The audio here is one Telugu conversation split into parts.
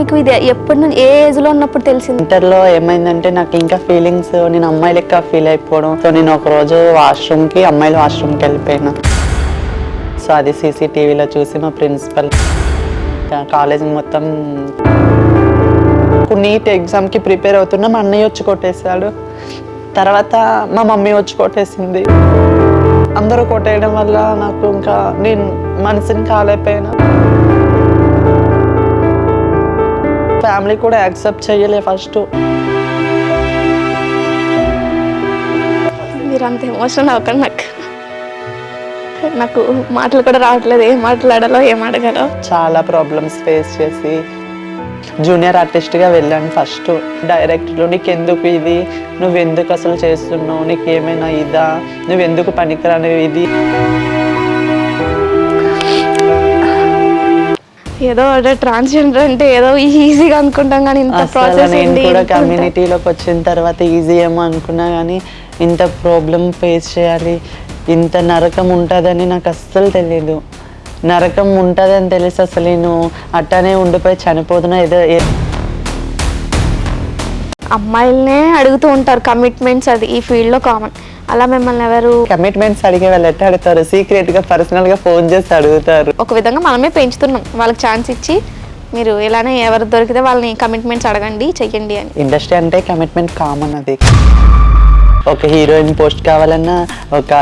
మీకు ఇది ఎప్పటి నుంచి, ఏ ఏజ్ లో ఉన్నప్పుడు తెలిసింది? ఇంటర్లో ఏమైందంటే నాకు ఇంకా ఫీలింగ్స్, నేను అమ్మాయి లెక్క ఫీల్ అయిపోవడం. సో నేను ఒకరోజు వాష్రూమ్కి, అమ్మాయిల వాష్రూమ్కి వెళ్ళిపోయినా. సో అది సీసీటీవీలో చూసి మా ప్రిన్సిపల్ కాలేజ్ మొత్తం నీట్ ఎగ్జామ్కి ప్రిపేర్ అవుతున్నా మా అన్నయ్య వచ్చి కొట్టేశాడు. తర్వాత మా మమ్మీ వచ్చి కొట్టేసింది. అందరూ కొట్టేయడం వల్ల నాకు ఇంకా నేను మనసుని కాలేకపోయినా. ఫ్యామిలీ కూడా యాక్సెప్ట్ చేయలే ఫస్ట్. మీరు అంత ఎమోషనల్ అవ్వకండి. నాకు మాటలు కూడా రావట్లేదు, ఏం మాట్లాడాలో ఏం అడగాలో. చాలా ప్రాబ్లమ్స్ ఫేస్ చేసి జూనియర్ ఆర్టిస్ట్గా వెళ్ళాను. ఫస్ట్ డైరెక్టర్లు నీకెందుకు ఇది, నువ్వెందుకు అసలు చేస్తున్నావు, నీకేమైనా ఇదా, నువ్వెందుకు పనికిరాని ఇది. ఏదో ట్రాన్స్జెండర్ అంటే ఏదో ఈజీగా అనుకుంటాం కానీ ఇంత ప్రాసెస్. నేను కూడా కమ్యూనిటీలోకి వచ్చిన తర్వాత ఈజీ ఏమో అనుకున్నా కానీ ఇంత ప్రాబ్లం ఫేస్ చేయాలి, ఇంత నరకం ఉంటుందని నాకు అస్సలు తెలియదు. నరకం ఉంటుందని తెలిసి అసలు నేను అట్టానే ఉండిపోయి చనిపోతున్నా. ఏదో అమ్మాయిలనే అడుగుతూ ఉంటారు కమిట్మెంట్స్, అది ఈ ఫీల్డ్లో కామన్. అలా మిమ్మల్ని ఎవరు కమిట్మెంట్స్ అడిగే వాళ్ళు ఎట్లా అడుగుతారు? సీక్రెట్గా పర్సనల్గా ఫోన్ చేసి అడుగుతారు. ఒక విధంగా మనమే పెంచుతున్నాం, వాళ్ళకి ఛాన్స్ ఇచ్చి మీరు ఇలానే ఎవరు దొరికితే వాళ్ళని కమిట్మెంట్స్ అడగండి, చెయ్యండి అని. ఇండస్ట్రీ అంటే కమిట్మెంట్ కామన్. అది ఒక హీరోయిన్ పోస్ట్ కావాలన్నా, ఒక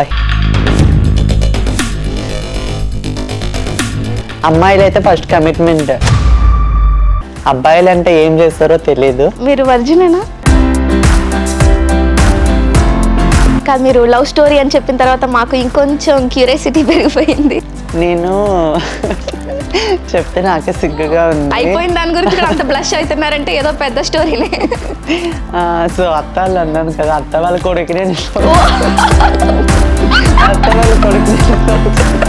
అమ్మాయిలు అయితే ఫస్ట్ కమిట్మెంట్. అబ్బాయిలు అంటే ఏం చేస్తారో తెలీదు. మీరు వర్జినేనా? కాదు, మీరు లవ్ స్టోరీ అని చెప్పిన తర్వాత మాకు ఇంకొంచెం క్యూరియాసిటీ పెరిగిపోయింది. నేను చెప్తే నాకే సిగ్గుగా ఉంది. అయిపోయిన దాని గురించి అంత బ్లష్ అవుతున్నారంటే ఏదో పెద్ద స్టోరీనే. సో అత్త వాళ్ళు అన్నాను కదా, అత్త వాళ్ళ కొడుకు నేను